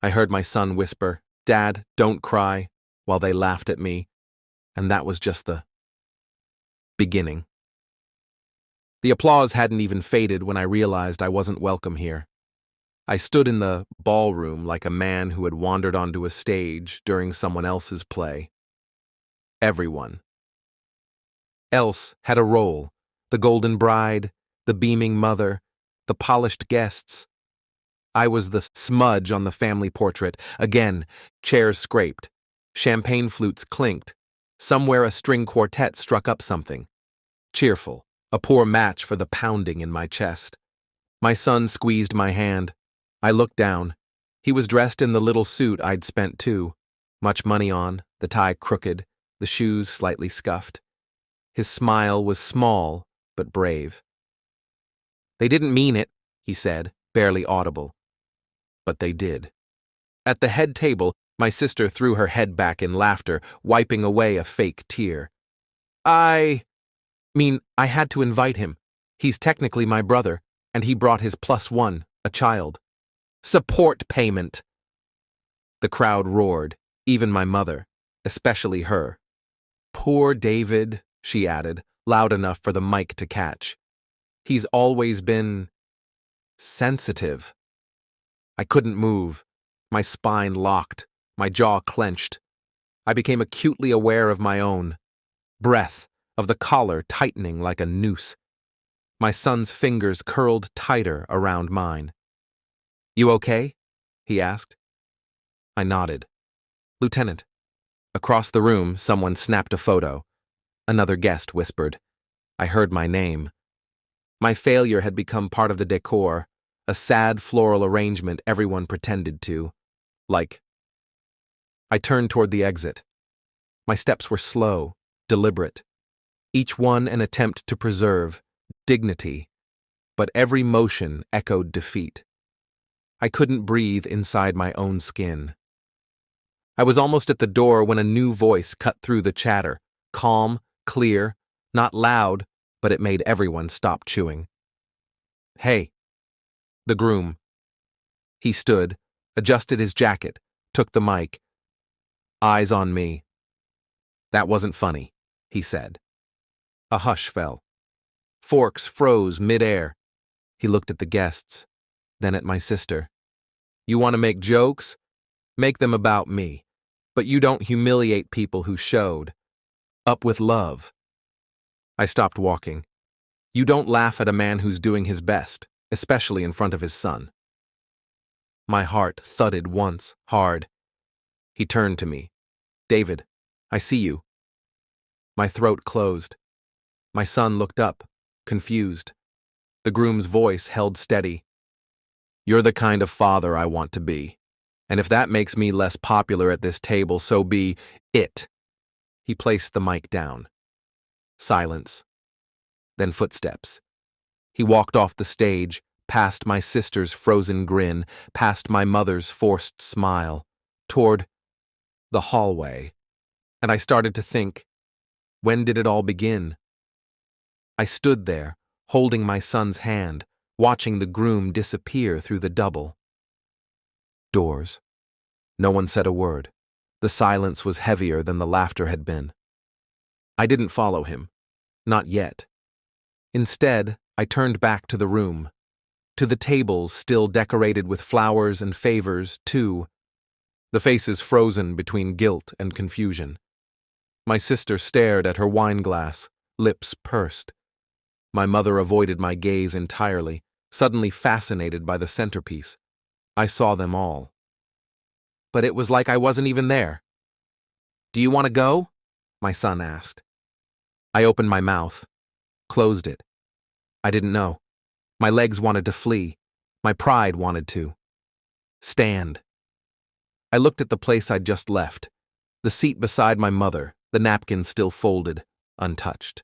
I heard my son whisper, "Dad, don't cry," while they laughed at me, and that was just the beginning. The applause hadn't even faded when I realized I wasn't welcome here. I stood in the ballroom like a man who had wandered onto a stage during someone else's play. Everyone else had a role: the golden bride, the beaming mother, the polished guests. I was the smudge on the family portrait. Again, chairs scraped, champagne flutes clinked. Somewhere a string quartet struck up something cheerful, a poor match for the pounding in my chest. My son squeezed my hand. I looked down. He was dressed in the little suit I'd spent too. Much money on, the tie crooked, the shoes slightly scuffed. His smile was small, but brave. "They didn't mean it," he said, barely audible. But they did. At the head table, my sister threw her head back in laughter, wiping away a fake tear. I had to invite him. He's technically my brother, and he brought his +1, a child. Support payment! The crowd roared, even my mother, especially her. "Poor David," she added, loud enough for the mic to catch. "He's always been sensitive." I couldn't move. My spine locked, my jaw clenched. I became acutely aware of my own breath, of the collar tightening like a noose. My son's fingers curled tighter around mine. "You okay?" he asked. I nodded. "Lieutenant." Across the room, someone snapped a photo. Another guest whispered. I heard my name. My failure had become part of the decor, a sad floral arrangement everyone pretended to. I turned toward the exit. My steps were slow, deliberate, each one an attempt to preserve dignity, but every motion echoed defeat. I couldn't breathe inside my own skin. I was almost at the door when a new voice cut through the chatter, calm, clear, not loud, but it made everyone stop chewing. "Hey." The groom. He stood, adjusted his jacket, took the mic. Eyes on me. "That wasn't funny," he said. A hush fell. Forks froze mid-air. He looked at the guests, then at my sister. "You want to make jokes? Make them about me. But you don't humiliate people who showed up with love." I stopped walking. You don't laugh at a man who's doing his best, especially in front of his son. My heart thudded once, hard. He turned to me. "David, I see you." My throat closed. My son looked up, confused. The groom's voice held steady. "You're the kind of father I want to be. And if that makes me less popular at this table, so be it." He placed the mic down. Silence. Then footsteps. He walked off the stage, past my sister's frozen grin, past my mother's forced smile, toward the hallway. And I started to think, when did it all begin? I stood there, holding my son's hand, watching the groom disappear through the double. Doors. No one said a word. The silence was heavier than the laughter had been. I didn't follow him. Not yet. Instead, I turned back to the room. To the tables still decorated with flowers and favors, too. The faces frozen between guilt and confusion. My sister stared at her wineglass, lips pursed. My mother avoided my gaze entirely, suddenly fascinated by the centerpiece. I saw them all. But it was like I wasn't even there. "Do you want to go?" my son asked. I opened my mouth, closed it. I didn't know. My legs wanted to flee. My pride wanted to stand. I looked at the place I'd just left, the seat beside my mother, the napkin still folded, untouched.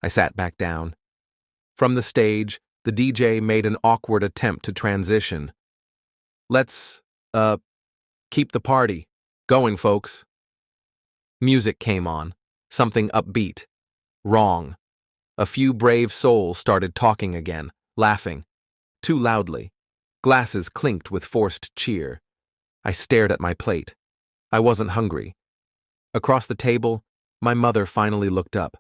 I sat back down. From the stage, the DJ made an awkward attempt to transition. "Let's, keep the party going, folks." Music came on, something upbeat. Wrong. A few brave souls started talking again, laughing. Too loudly. Glasses clinked with forced cheer. I stared at my plate. I wasn't hungry. Across the table, my mother finally looked up.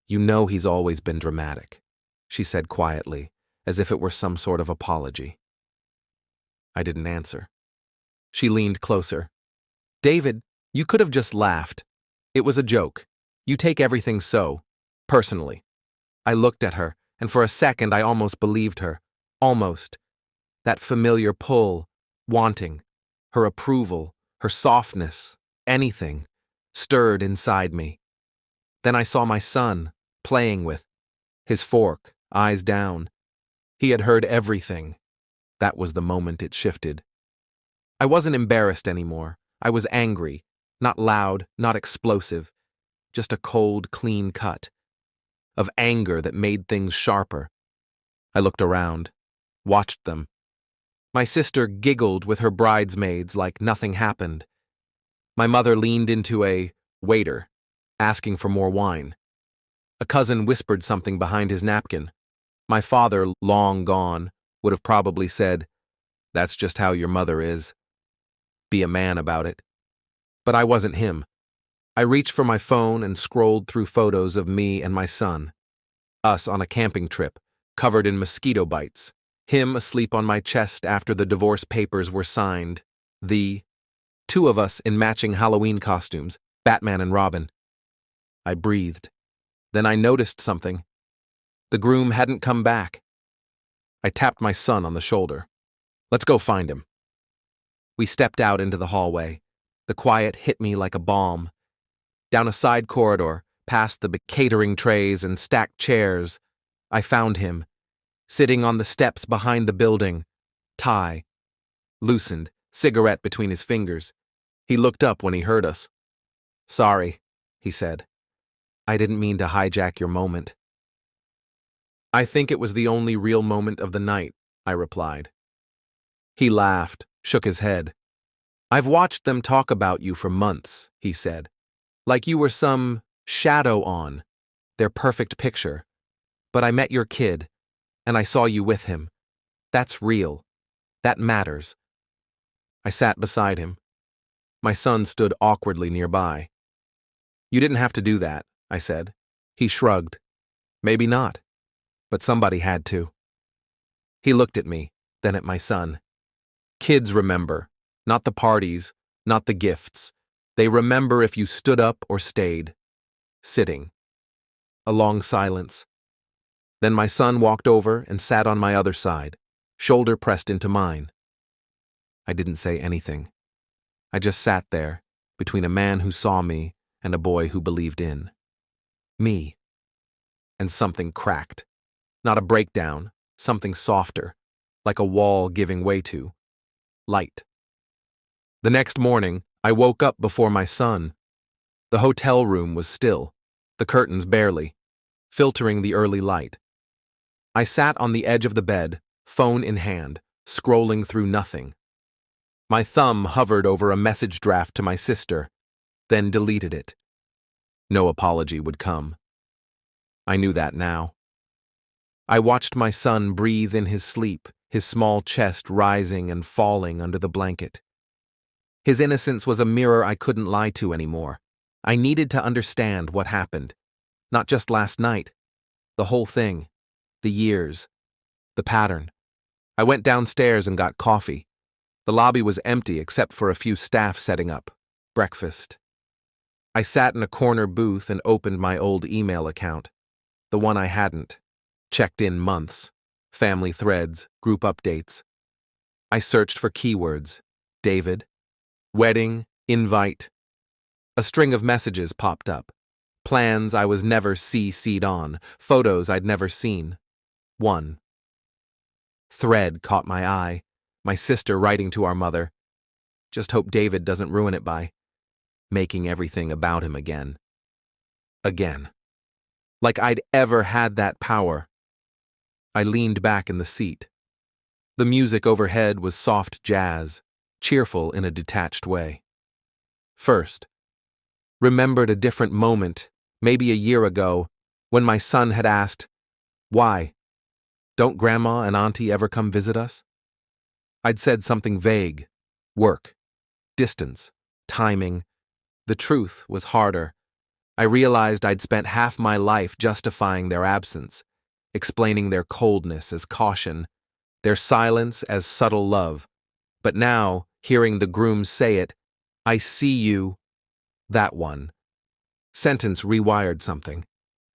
"You know he's always been dramatic," she said quietly, as if it were some sort of apology. I didn't answer. She leaned closer. "David, you could have just laughed. It was a joke. You take everything so personally." I looked at her, and for a second I almost believed her. Almost. That familiar pull, wanting, her approval, her softness, anything, stirred inside me. Then I saw my son, playing with his fork, eyes down. He had heard everything. That was the moment it shifted. I wasn't embarrassed anymore. I was angry, not loud, not explosive, just a cold, clean cut of anger that made things sharper. I looked around, watched them. My sister giggled with her bridesmaids like nothing happened. My mother leaned into a waiter, asking for more wine. A cousin whispered something behind his napkin. My father, long gone, would have probably said, "That's just how your mother is. Be a man about it." But I wasn't him. I reached for my phone and scrolled through photos of me and my son. Us on a camping trip, covered in mosquito bites. Him asleep on my chest after the divorce papers were signed. The two of us in matching Halloween costumes, Batman and Robin. I breathed. Then I noticed something. The groom hadn't come back. I tapped my son on the shoulder. "Let's go find him." We stepped out into the hallway. The quiet hit me like a balm. Down a side corridor, past the catering trays and stacked chairs, I found him, sitting on the steps behind the building, tie loosened, cigarette between his fingers. He looked up when he heard us. "Sorry," he said. "I didn't mean to hijack your moment." "I think it was the only real moment of the night," I replied. He laughed, shook his head. "I've watched them talk about you for months," he said. "Like you were some shadow on their perfect picture. But I met your kid, and I saw you with him. That's real. That matters." I sat beside him. My son stood awkwardly nearby. "You didn't have to do that," I said. He shrugged. "Maybe not. But somebody had to." He looked at me, then at my son. Kids remember. Not the parties, not the gifts. They remember if you stood up or stayed. Sitting. A long silence. Then my son walked over and sat on my other side, shoulder pressed into mine. I didn't say anything. I just sat there, between a man who saw me and a boy who believed in me. And something cracked. Not a breakdown, something softer, like a wall giving way to light. The next morning, I woke up before my son. The hotel room was still, the curtains barely, filtering the early light. I sat on the edge of the bed, phone in hand, scrolling through nothing. My thumb hovered over a message draft to my sister, then deleted it. No apology would come. I knew that now. I watched my son breathe in his sleep, his small chest rising and falling under the blanket. His innocence was a mirror I couldn't lie to anymore. I needed to understand what happened. Not just last night. The whole thing. The years. The pattern. I went downstairs and got coffee. The lobby was empty except for a few staff setting up. Breakfast. I sat in a corner booth and opened my old email account. The one I hadn't checked in months. Family threads, group updates. I searched for keywords. David. Wedding. Invite. A string of messages popped up. Plans I was never CC'd on. Photos I'd never seen. One thread caught my eye. My sister writing to our mother. Just hope David doesn't ruin it by making everything about him again. Again. Like I'd ever had that power. I leaned back in the seat. The music overhead was soft jazz, cheerful in a detached way. First, remembered a different moment, maybe a year ago, when my son had asked, "Why? Don't Grandma and Auntie ever come visit us?" I'd said something vague. Work. Distance, timing. The truth was harder. I realized I'd spent half my life justifying their absence, explaining their coldness as caution, their silence as subtle love. But now, hearing the groom say it, "I see you," that one sentence rewired something,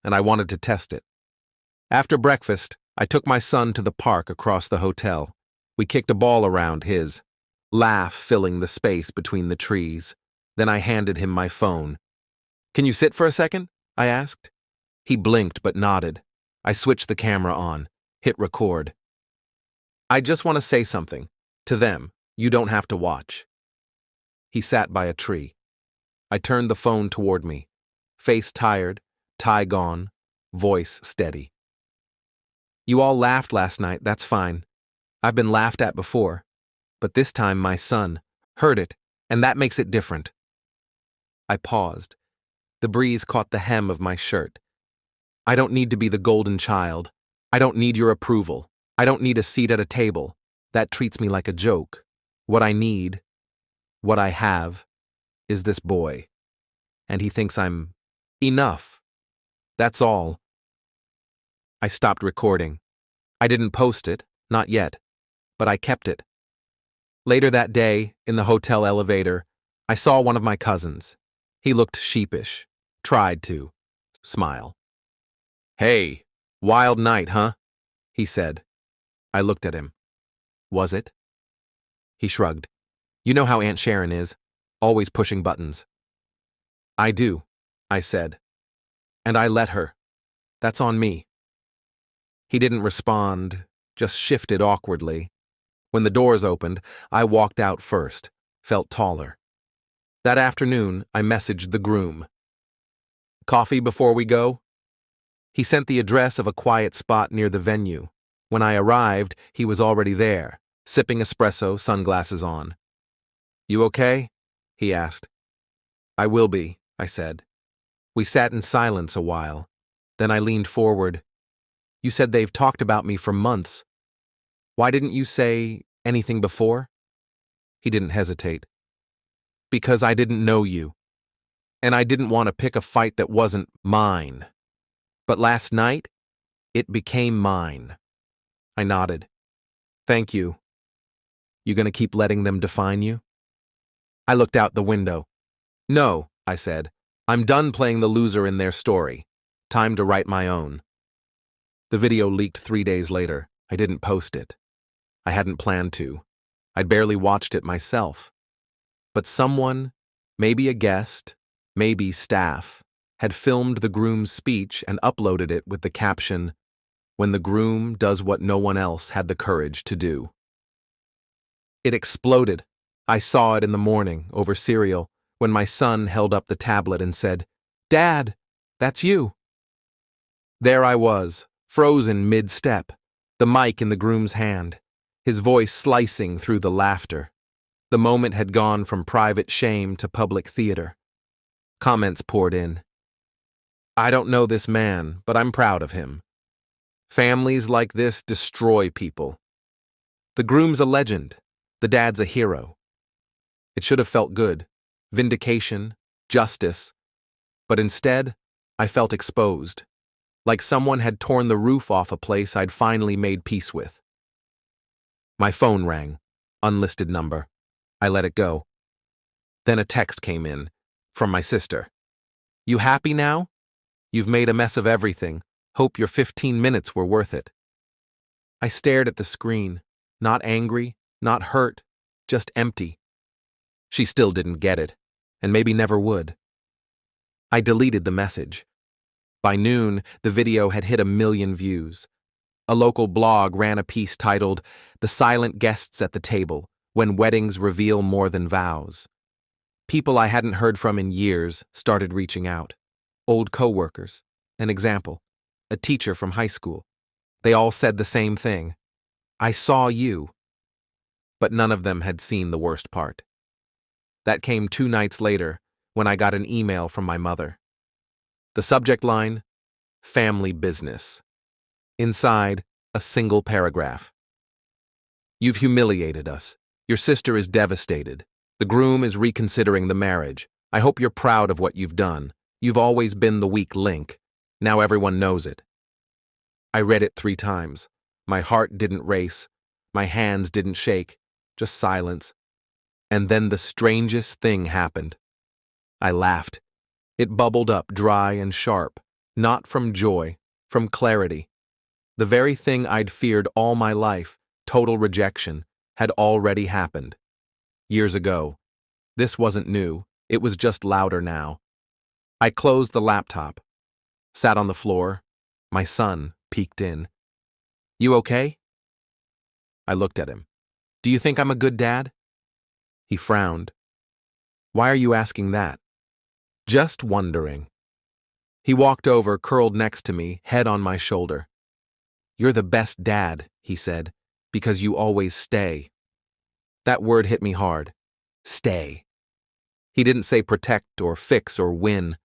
and I wanted to test it. After breakfast, I took my son to the park across the hotel. We kicked a ball around his, laugh filling the space between the trees. Then I handed him my phone. "Can you sit for a second?" I asked. He blinked but nodded. I switched the camera on, hit record. "I just want to say something. To them, you don't have to watch." He sat by a tree. I turned the phone toward me, face tired, tie gone, voice steady. "You all laughed last night, that's fine. I've been laughed at before. But this time my son heard it, and that makes it different." I paused. The breeze caught the hem of my shirt. "I don't need to be the golden child. I don't need your approval. I don't need a seat at a table. That treats me like a joke. What I need, what I have, is this boy. And he thinks I'm enough. That's all." I stopped recording. I didn't post it, not yet, but I kept it. Later that day, in the hotel elevator, I saw one of my cousins. He looked sheepish, tried to smile. "Hey, wild night, huh?" he said. I looked at him. "Was it?" He shrugged. "You know how Aunt Sharon is, always pushing buttons." "I do," I said. "And I let her. That's on me." He didn't respond, just shifted awkwardly. When the doors opened, I walked out first, felt taller. That afternoon, I messaged the groom. "Coffee before we go?" He sent the address of a quiet spot near the venue. When I arrived, he was already there, sipping espresso, sunglasses on. "You okay?" he asked. "I will be," I said. We sat in silence a while. Then I leaned forward. "You said they've talked about me for months. Why didn't you say anything before?" He didn't hesitate. "Because I didn't know you. And I didn't want to pick a fight that wasn't mine. But last night, it became mine." I nodded. "Thank you. You gonna keep letting them define you?" I looked out the window. "No," I said. "I'm done playing the loser in their story. Time to write my own." The video leaked 3 days later. I didn't post it. I hadn't planned to. I'd barely watched it myself. But someone, maybe a guest, maybe staff, had filmed the groom's speech and uploaded it with the caption, "When the groom does what no one else had the courage to do." It exploded. I saw it in the morning, over cereal, when my son held up the tablet and said, "Dad, that's you." There I was, frozen mid-step, the mic in the groom's hand, his voice slicing through the laughter. The moment had gone from private shame to public theater. Comments poured in. "I don't know this man, but I'm proud of him. Families like this destroy people. The groom's a legend. The dad's a hero." It should have felt good. Vindication, justice. But instead, I felt exposed. Like someone had torn the roof off a place I'd finally made peace with. My phone rang. Unlisted number. I let it go. Then a text came in, from my sister. "You happy now? You've made a mess of everything. Hope your 15 minutes were worth it." I stared at the screen, not angry, not hurt, just empty. She still didn't get it, and maybe never would. I deleted the message. By noon, the video had hit 1 million views. A local blog ran a piece titled, "The Silent Guests at the Table, When Weddings Reveal More Than Vows." People I hadn't heard from in years started reaching out. Old coworkers, an example, a teacher from high school. They all said the same thing. "I saw you." But none of them had seen the worst part. That came 2 nights later, when I got an email from my mother. The subject line, "Family Business." Inside, a single paragraph. "You've humiliated us. Your sister is devastated. The groom is reconsidering the marriage. I hope you're proud of what you've done. You've always been the weak link. Now everyone knows it. I read it 3 times. My heart didn't race. My hands didn't shake. Just silence. And then the strangest thing happened. I laughed. It bubbled up dry and sharp, not from joy, from clarity. The very thing I'd feared all my life, total rejection, had already happened. Years ago. This wasn't new, it was just louder now. I closed the laptop, sat on the floor. My son peeked in. "You okay?" I looked at him. "Do you think I'm a good dad?" He frowned. "Why are you asking that?" "Just wondering." He walked over, curled next to me, head on my shoulder. "You're the best dad," he said, "because you always stay." That word hit me hard. Stay. He didn't say protect or fix or win.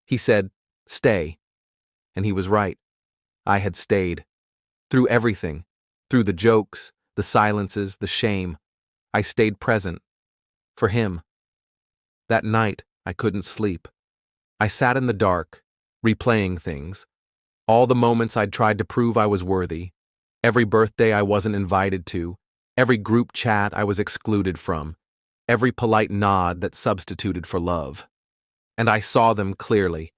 He said, stay. And he was right. I had stayed. Through everything. Through the jokes, the silences, the shame. I stayed present. For him. That night, I couldn't sleep. I sat in the dark, replaying things. All the moments I'd tried to prove I was worthy. Every birthday I wasn't invited to. Every group chat I was excluded from. Every polite nod that substituted for love. And I saw them clearly.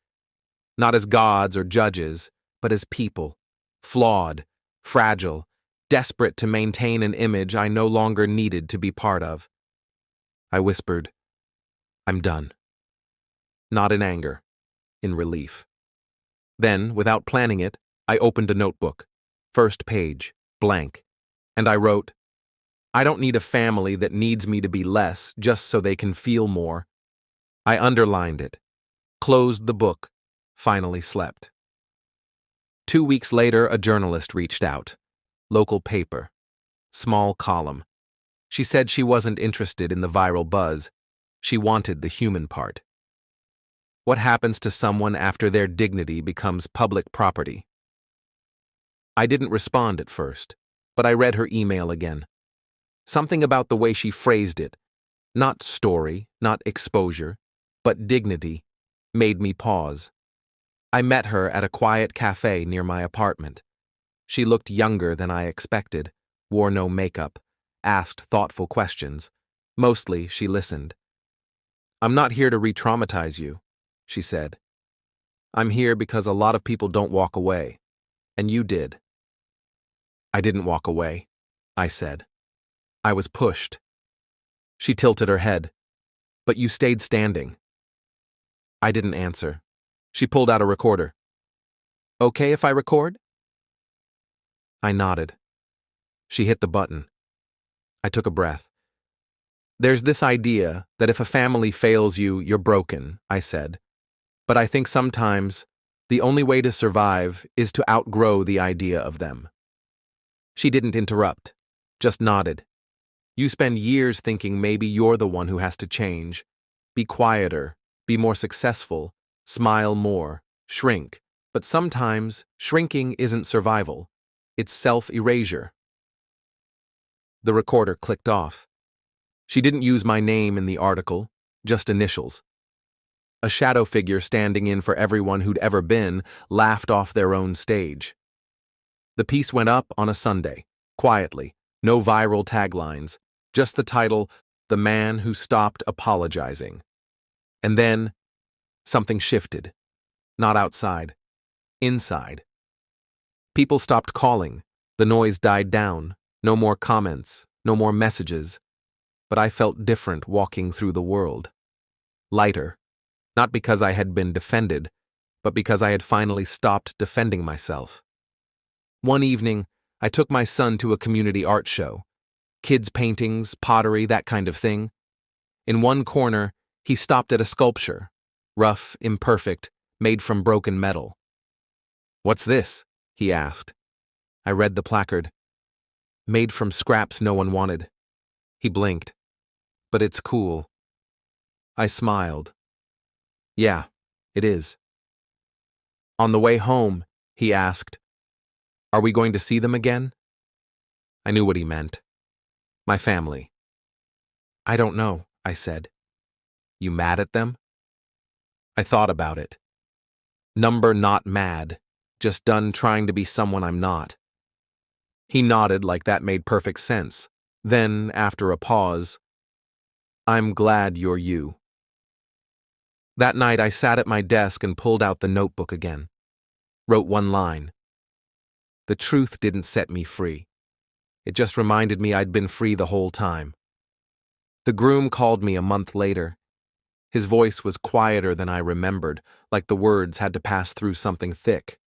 Not as gods or judges, but as people. Flawed, fragile, desperate to maintain an image I no longer needed to be part of. I whispered, "I'm done." Not in anger, in relief. Then, without planning it, I opened a notebook. First page, blank. And I wrote, "I don't need a family that needs me to be less just so they can feel more." I underlined it, closed the book, finally slept. 2 weeks later, a journalist reached out. Local paper. Small column. She said she wasn't interested in the viral buzz. She wanted the human part. What happens to someone after their dignity becomes public property? I didn't respond at first, but I read her email again. Something about the way she phrased it, not story, not exposure, but dignity, made me pause. I met her at a quiet cafe near my apartment. She looked younger than I expected, wore no makeup, asked thoughtful questions. Mostly, she listened. "I'm not here to re-traumatize you," she said. "I'm here because a lot of people don't walk away, and you did." "I didn't walk away," I said. "I was pushed." She tilted her head. "But you stayed standing." I didn't answer. She pulled out a recorder. "Okay if I record?" I nodded. She hit the button. I took a breath. "There's this idea that if a family fails you, you're broken," I said. "But I think sometimes the only way to survive is to outgrow the idea of them." She didn't interrupt, just nodded. "You spend years thinking maybe you're the one who has to change. Be quieter, be more successful, smile more, shrink. But sometimes shrinking isn't survival. It's self-erasure." The recorder clicked off. She didn't use my name in the article, just initials. A shadow figure standing in for everyone who'd ever been laughed off their own stage. The piece went up on a Sunday, quietly, no viral taglines, just the title, "The Man Who Stopped Apologizing." And then, something shifted. Not outside. Inside. People stopped calling. The noise died down. No more comments, no more messages. But I felt different walking through the world. Lighter. Not because I had been defended, but because I had finally stopped defending myself. One evening, I took my son to a community art show. Kids' paintings, pottery, that kind of thing. In one corner, he stopped at a sculpture. Rough, imperfect, made from broken metal. "What's this?" he asked. I read the placard. "Made from scraps no one wanted." He blinked. "But it's cool." I smiled. "Yeah, it is." On the way home, he asked, "Are we going to see them again?" I knew what he meant. My family. "I don't know," I said. You mad at them? I thought about it. Number not mad, just done trying to be someone I'm not. He nodded like that made perfect sense. Then, after a pause, I'm glad you're you. That night I sat at my desk and pulled out the notebook again. Wrote one line. The truth didn't set me free. It just reminded me I'd been free the whole time. The groom called me a month later. His voice was quieter than I remembered, like the words had to pass through something thick.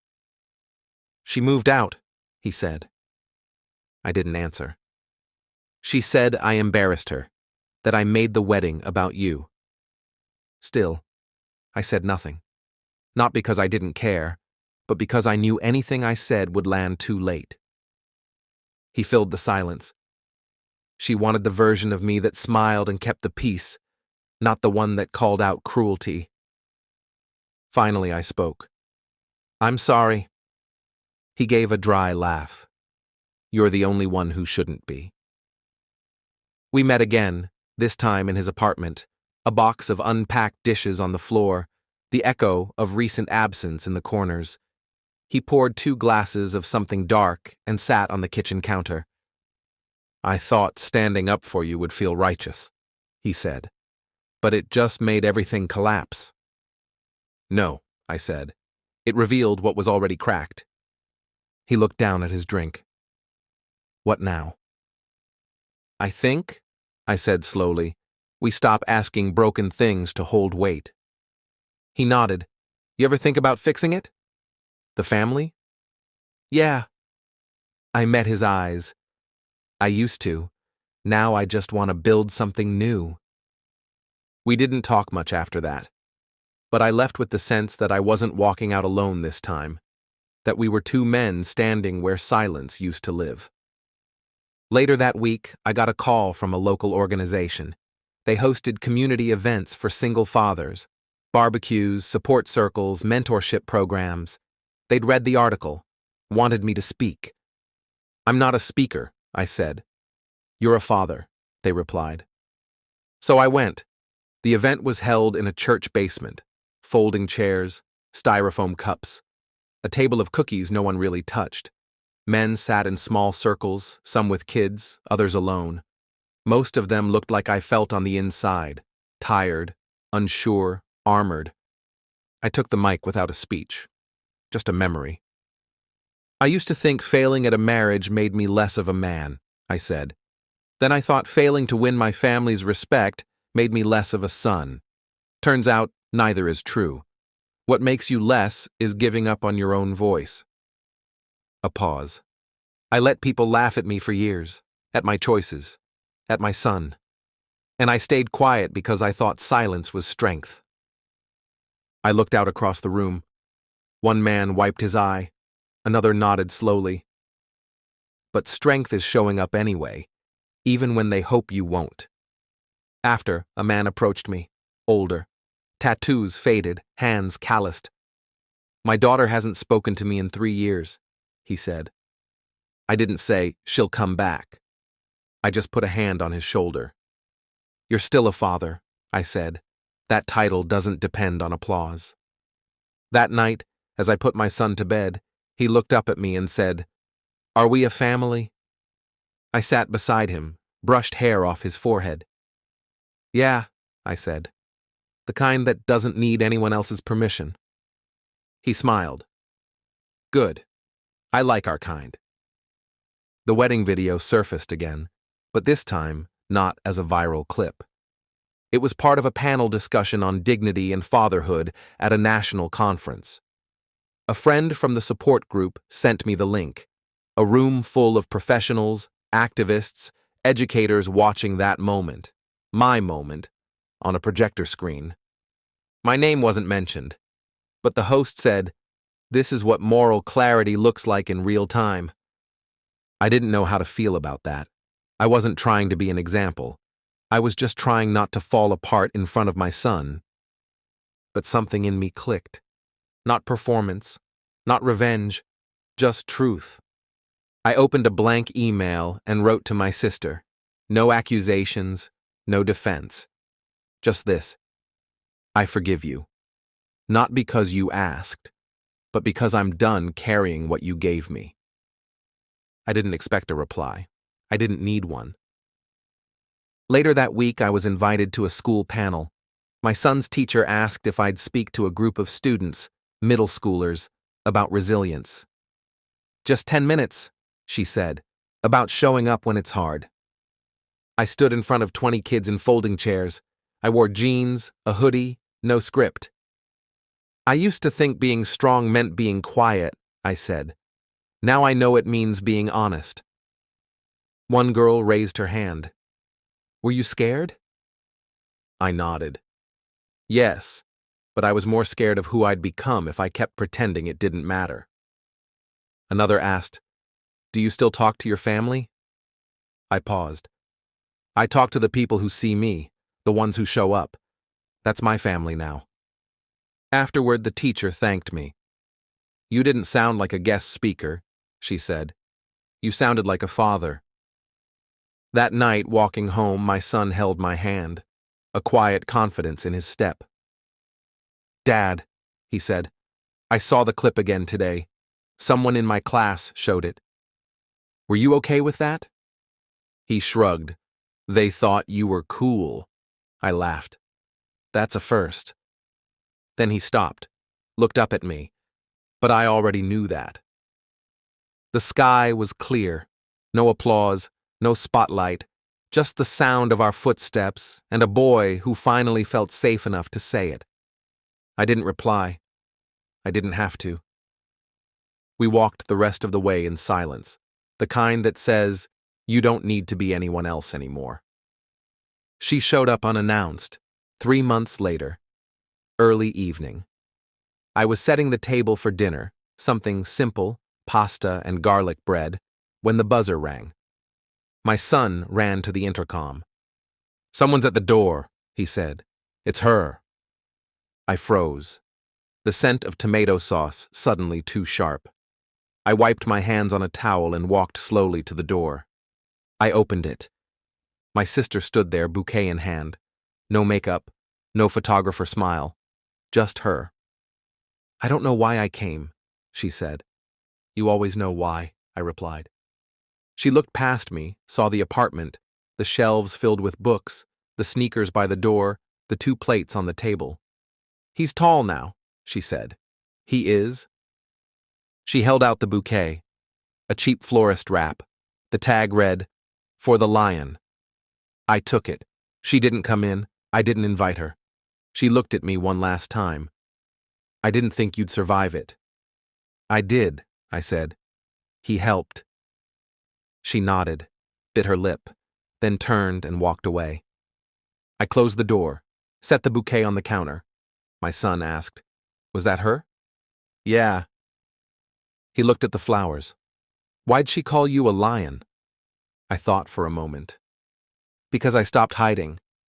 She moved out, he said. I didn't answer. She said I embarrassed her, that I made the wedding about you. Still, I said nothing. Not because I didn't care, but because I knew anything I said would land too late. He filled the silence. She wanted the version of me that smiled and kept the peace, not the one that called out cruelty. Finally, I spoke. I'm sorry. He gave a dry laugh. You're the only one who shouldn't be. We met again, this time in his apartment, a box of unpacked dishes on the floor, the echo of recent absence in the corners. He poured 2 glasses of something dark and sat on the kitchen counter. I thought standing up for you would feel righteous, he said, but it just made everything collapse. No, I said. It revealed what was already cracked. He looked down at his drink. What now? I think, I said slowly, we stop asking broken things to hold weight. He nodded. You ever think about fixing it? The family? Yeah. I met his eyes. I used to. Now I just want to build something new. We didn't talk much after that. But I left with the sense that I wasn't walking out alone this time, that we were 2 men standing where silence used to live. Later that week, I got a call from a local organization. They hosted community events for single fathers, barbecues, support circles, mentorship programs. They'd read the article, wanted me to speak. I'm not a speaker, I said. You're a father, they replied. So I went. The event was held in a church basement. Folding chairs, styrofoam cups, a table of cookies no one really touched. Men sat in small circles, some with kids, others alone. Most of them looked like I felt on the inside, tired, unsure, armored. I took the mic without a speech, just a memory. I used to think failing at a marriage made me less of a man, I said. Then I thought failing to win my family's respect made me less of a son. Turns out, neither is true. What makes you less is giving up on your own voice. A pause. I let people laugh at me for years, at my choices, at my son. And I stayed quiet because I thought silence was strength. I looked out across the room. One man wiped his eye. Another nodded slowly. But strength is showing up anyway, even when they hope you won't. After, a man approached me, older. Tattoos faded, hands calloused. My daughter hasn't spoken to me in 3 years, he said. I didn't say, she'll come back. I just put a hand on his shoulder. You're still a father, I said. That title doesn't depend on applause. That night, as I put my son to bed, he looked up at me and said, Are we a family? I sat beside him, brushed hair off his forehead. Yeah, I said. The kind that doesn't need anyone else's permission. He smiled. Good. I like our kind. The wedding video surfaced again, but this time not as a viral clip. It was part of a panel discussion on dignity and fatherhood at a national conference. A friend from the support group sent me the link. A room full of professionals, activists, educators watching that moment, my moment, on a projector screen. My name wasn't mentioned, but the host said, This is what moral clarity looks like in real time. I didn't know how to feel about that. I wasn't trying to be an example. I was just trying not to fall apart in front of my son. But something in me clicked. Not performance, not revenge, just truth. I opened a blank email and wrote to my sister. No accusations, no defense. Just this: I forgive you. Not because you asked, but because I'm done carrying what you gave me. I didn't expect a reply. I didn't need one. Later that week, I was invited to a school panel. My son's teacher asked if I'd speak to a group of students, middle schoolers, about resilience. Just 10 minutes, she said, about showing up when it's hard. I stood in front of 20 kids in folding chairs. I wore jeans, a hoodie, no script. I used to think being strong meant being quiet, I said. Now I know it means being honest. One girl raised her hand. Were you scared? I nodded. Yes, but I was more scared of who I'd become if I kept pretending it didn't matter. Another asked, Do you still talk to your family? I paused. I talk to the people who see me, the ones who show up. That's my family now. Afterward, the teacher thanked me. You didn't sound like a guest speaker, she said. You sounded like a father. That night, walking home, my son held my hand, a quiet confidence in his step. Dad, he said, I saw the clip again today. Someone in my class showed it. Were you okay with that? He shrugged. They thought you were cool. I laughed. That's a first. Then he stopped, looked up at me, but I already knew that. The sky was clear. No applause, no spotlight, just the sound of our footsteps and a boy who finally felt safe enough to say it. I didn't reply. I didn't have to. We walked the rest of the way in silence, the kind that says, you don't need to be anyone else anymore. She showed up unannounced, 3 months later, early evening. I was setting the table for dinner, something simple, pasta and garlic bread, when the buzzer rang. My son ran to the intercom. Someone's at the door, he said. It's her. I froze. The scent of tomato sauce suddenly too sharp. I wiped my hands on a towel and walked slowly to the door. I opened it. My sister stood there, bouquet in hand. No makeup, no photographer smile. Just her. I don't know why I came, she said. You always know why, I replied. She looked past me, saw the apartment, the shelves filled with books, the sneakers by the door, the 2 plates on the table. He's tall now, she said. He is? She held out the bouquet, a cheap florist wrap. The tag read, For the Lion. I took it. She didn't come in. I didn't invite her. She looked at me one last time. I didn't think you'd survive it. I did, I said. He helped. She nodded, bit her lip, then turned and walked away. I closed the door, set the bouquet on the counter. My son asked, Was that her? Yeah. He looked at the flowers. Why'd she call you a lion? I thought for a moment. Because I stopped hiding.